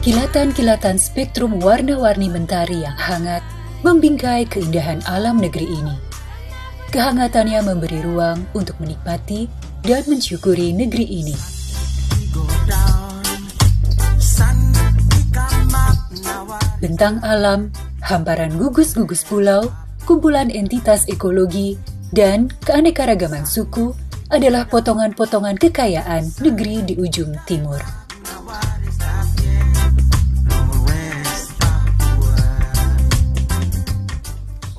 Kilatan-kilatan spektrum warna-warni mentari yang hangat membingkai keindahan alam negeri ini. Kehangatannya memberi ruang untuk menikmati dan mensyukuri negeri ini. Bentang alam, hamparan gugus-gugus pulau, kumpulan entitas ekologi, dan keanekaragaman suku adalah potongan-potongan kekayaan negeri di ujung timur.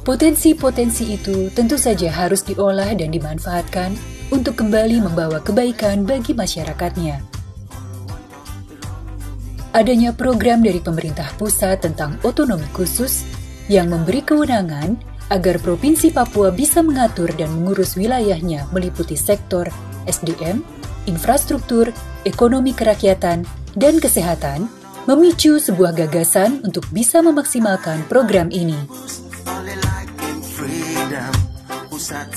Potensi-potensi itu tentu saja harus diolah dan dimanfaatkan untuk kembali membawa kebaikan bagi masyarakatnya. Adanya program dari pemerintah pusat tentang otonomi khusus yang memberi kewenangan agar Provinsi Papua bisa mengatur dan mengurus wilayahnya meliputi sektor SDM, infrastruktur, ekonomi kerakyatan, dan kesehatan, memicu sebuah gagasan untuk bisa memaksimalkan program ini.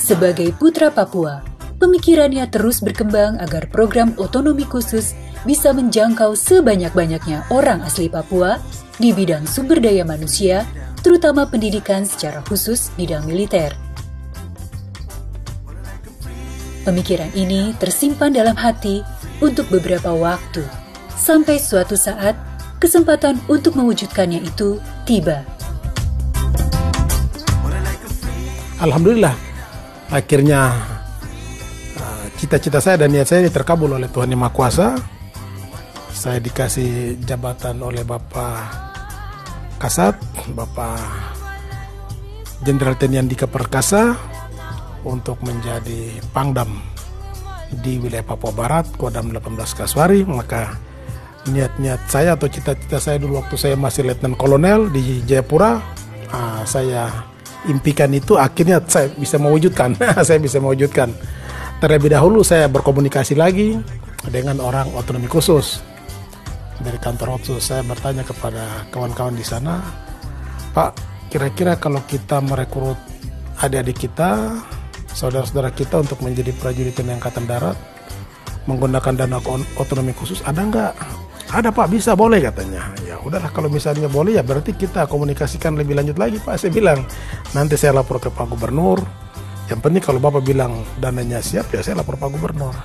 Sebagai putra Papua, pemikirannya terus berkembang agar program otonomi khusus bisa menjangkau sebanyak-banyaknya orang asli Papua di bidang sumber daya manusia, terutama pendidikan secara khusus bidang militer. Pemikiran ini tersimpan dalam hati untuk beberapa waktu, sampai suatu saat kesempatan untuk mewujudkannya itu tiba. Alhamdulillah, akhirnya cita-cita saya dan niat saya ini terkabul oleh Tuhan Yang Maha Kuasa. Saya dikasih jabatan oleh Bapak Kasat, Bapak Jenderal TNI Andika Perkasa untuk menjadi Pangdam di wilayah Papua Barat, Kodam 18 Kaswari. Maka niat-niat saya atau cita-cita saya dulu waktu saya masih Letnan Kolonel di Jayapura, saya impikan itu akhirnya saya bisa mewujudkan. Saya bisa mewujudkan. Terlebih dahulu saya berkomunikasi lagi dengan orang otonomi khusus. Dari kantor Otsus saya bertanya kepada kawan-kawan di sana, Pak, kira-kira kalau kita merekrut adik-adik kita, saudara-saudara kita untuk menjadi prajurit TNI Angkatan Darat menggunakan dana otonomi khusus, ada nggak? Ada Pak, bisa, boleh katanya. Ya udahlah, kalau misalnya boleh ya berarti kita komunikasikan lebih lanjut lagi Pak. Saya bilang, nanti saya lapor ke Pak Gubernur. Yang penting kalau Bapak bilang dananya siap, ya saya lapor Pak Gubernur.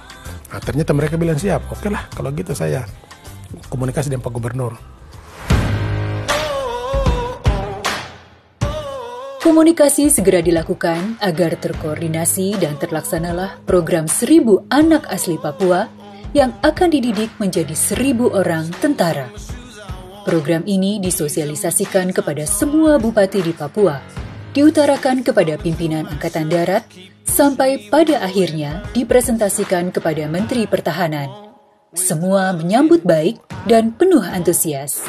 Nah, ternyata mereka bilang siap. Oke lah, kalau gitu saya komunikasi dengan Pak Gubernur. Komunikasi segera dilakukan agar terkoordinasi dan terlaksanalah program 1000 anak asli Papua yang akan dididik menjadi 1000 orang tentara. Program ini disosialisasikan kepada semua bupati di Papua, diutarakan kepada pimpinan Angkatan Darat, sampai pada akhirnya dipresentasikan kepada Menteri Pertahanan. Semua menyambut baik dan penuh antusias.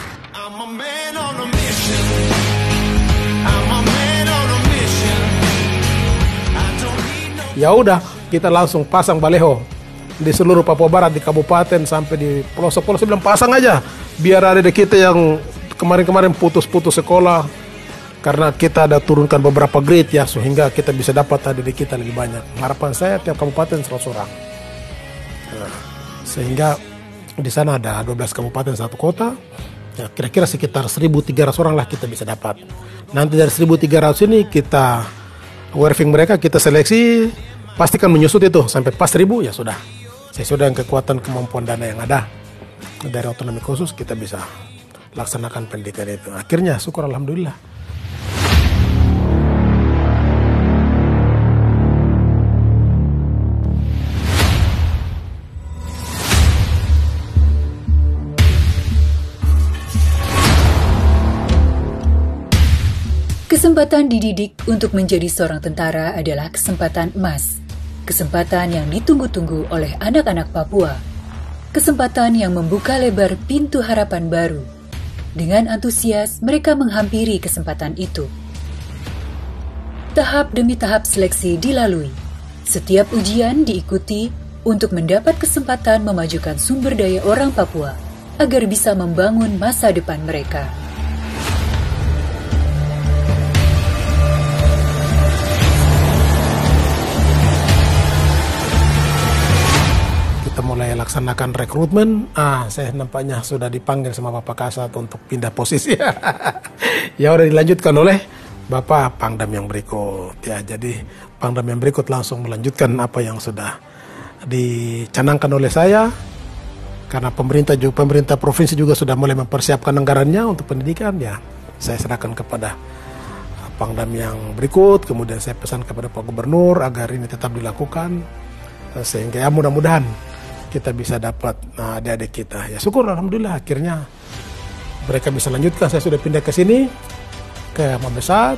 Ya udah, kita langsung pasang baleho di seluruh Papua Barat, di kabupaten sampai di pelosok-pelosok. Bilang pasang aja biar ada kita yang kemarin-kemarin putus-putus sekolah, karena kita ada turunkan beberapa grade ya, sehingga kita bisa dapat adik kita lebih banyak. Harapan saya tiap kabupaten 100 orang. Nah, sehingga di sana ada 12 kabupaten, 1 kota. Ya, kira-kira sekitar 1.300 orang lah kita bisa dapat. Nanti dari 1.300 ini kita warfing mereka, kita seleksi, pastikan menyusut itu sampai pas 1.000 ya sudah. Sesuai dengan kekuatan kemampuan dana yang ada dari otonomi khusus, kita bisa laksanakan pendidikan itu. Akhirnya syukur alhamdulillah. Kesempatan dididik untuk menjadi seorang tentara adalah kesempatan emas. Kesempatan yang ditunggu-tunggu oleh anak-anak Papua. Kesempatan yang membuka lebar pintu harapan baru. Dengan antusias, mereka menghampiri kesempatan itu. Tahap demi tahap seleksi dilalui. Setiap ujian diikuti untuk mendapat kesempatan memajukan sumber daya orang Papua agar bisa membangun masa depan mereka. Kita kita mulai laksanakan rekrutmen, saya nampaknya sudah dipanggil sama Bapak Kasat untuk pindah posisi. Ya udah dilanjutkan oleh Bapak Pangdam yang berikut. Ya, jadi Pangdam yang berikut langsung melanjutkan apa yang sudah dicanangkan oleh saya. Karena pemerintah provinsi juga sudah mulai mempersiapkan anggarannya untuk pendidikan, ya saya serahkan kepada Pangdam yang berikut. Kemudian saya pesan kepada Pak Gubernur agar ini tetap dilakukan, sehingga ya mudah-mudahan kita bisa dapat adik-adik kita. Ya syukur alhamdulillah akhirnya mereka bisa lanjutkan. Saya sudah pindah ke sini, ke Mabesat,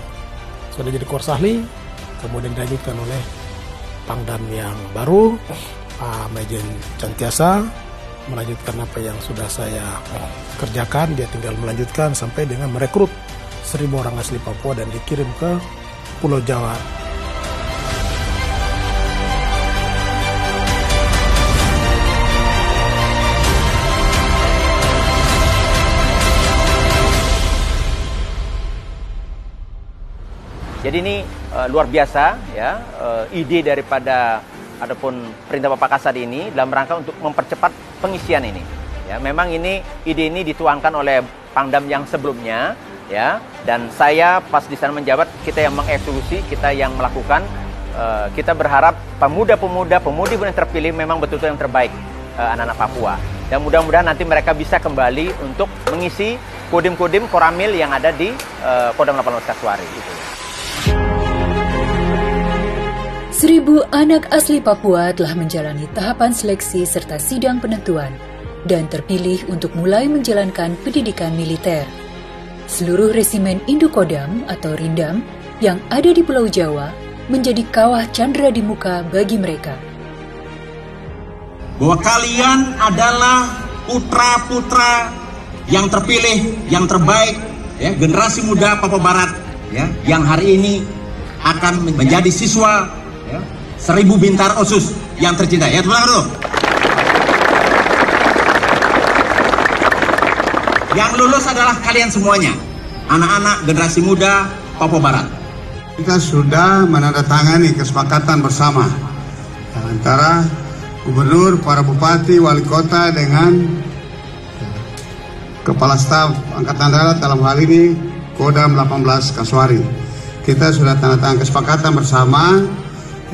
sudah jadi Korsahli, kemudian dilanjutkan oleh Pangdam yang baru, Pak Majen Cantiasa, melanjutkan apa yang sudah saya kerjakan. Dia tinggal melanjutkan sampai dengan merekrut 1.000 orang asli Papua dan dikirim ke Pulau Jawa. Jadi ini luar biasa ya, ide daripada adapun perintah Bapak Kasat ini dalam rangka untuk mempercepat pengisian ini. Ya, memang ide ini dituangkan oleh Pangdam yang sebelumnya, ya. Dan saya pas di sana menjabat, kita yang mengeksekusi, kita yang melakukan. Kita berharap pemuda-pemuda, pemudi yang terpilih memang betul-betul yang terbaik anak-anak Papua. Dan mudah-mudahan nanti mereka bisa kembali untuk mengisi kodim-kodim Koramil yang ada di Kodam 18 Kasuari. Gitu. 1.000 anak asli Papua telah menjalani tahapan seleksi serta sidang penentuan dan terpilih untuk mulai menjalankan pendidikan militer. Seluruh resimen Indokodam atau Rindam yang ada di Pulau Jawa menjadi kawah candera di muka bagi mereka. Bahwa kalian adalah putra-putra yang terpilih, yang terbaik, ya, generasi muda Papua Barat, ya, yang hari ini akan menjadi siswa, ya, 1.000 Bintara OSUS yang tercinta. Ya, tepuk tangan dulu. Yang lulus adalah kalian semuanya, anak-anak generasi muda Papua Barat. Kita sudah menandatangani kesepakatan bersama antara Gubernur, para Bupati, Wali Kota dengan Kepala Staf Angkatan Darat, dalam hal ini Kodam 18 Kasuari. Kita sudah tanda tangan kesepakatan bersama,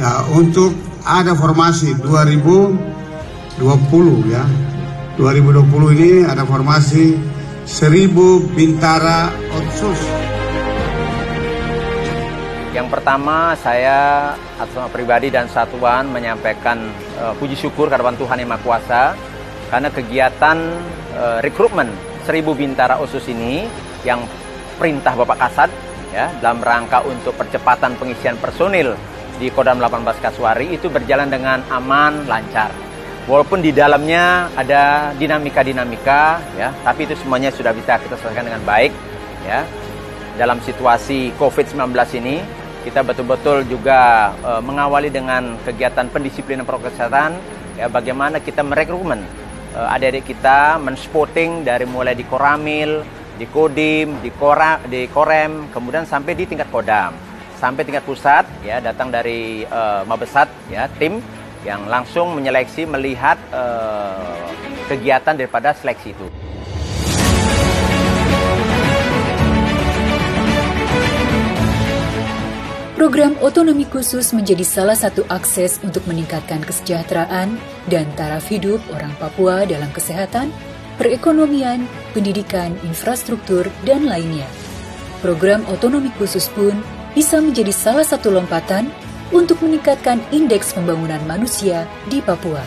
ya, untuk ada formasi 2020, ya. 2020 ini ada formasi 1.000 Bintara OSUS. Yang pertama, saya atas nama pribadi dan satuan menyampaikan puji syukur kehadirat Tuhan Yang Maha Kuasa karena kegiatan rekrutmen 1.000 Bintara OSUS ini yang perintah Bapak Kasat, ya, dalam rangka untuk percepatan pengisian personil di Kodam 18 Kasuari itu berjalan dengan aman, lancar. Walaupun di dalamnya ada dinamika-dinamika, ya, tapi itu semuanya sudah bisa kita selesaikan dengan baik, ya. Dalam situasi COVID-19 ini, kita betul-betul juga mengawali dengan kegiatan pendisiplinan protokol kesehatan, ya, bagaimana kita merekrutmen adik-adik kita, mensporting dari mulai di Koramil, di Kodim, di Korem, kemudian sampai di tingkat Kodam, sampai tingkat pusat, ya, datang dari Mabesat, ya, tim yang langsung menyeleksi, melihat kegiatan daripada seleksi itu. Program otonomi khusus menjadi salah satu akses untuk meningkatkan kesejahteraan dan taraf hidup orang Papua dalam kesehatan, perekonomian, pendidikan, infrastruktur, dan lainnya. Program otonomi khusus pun bisa menjadi salah satu lompatan untuk meningkatkan indeks pembangunan manusia di Papua.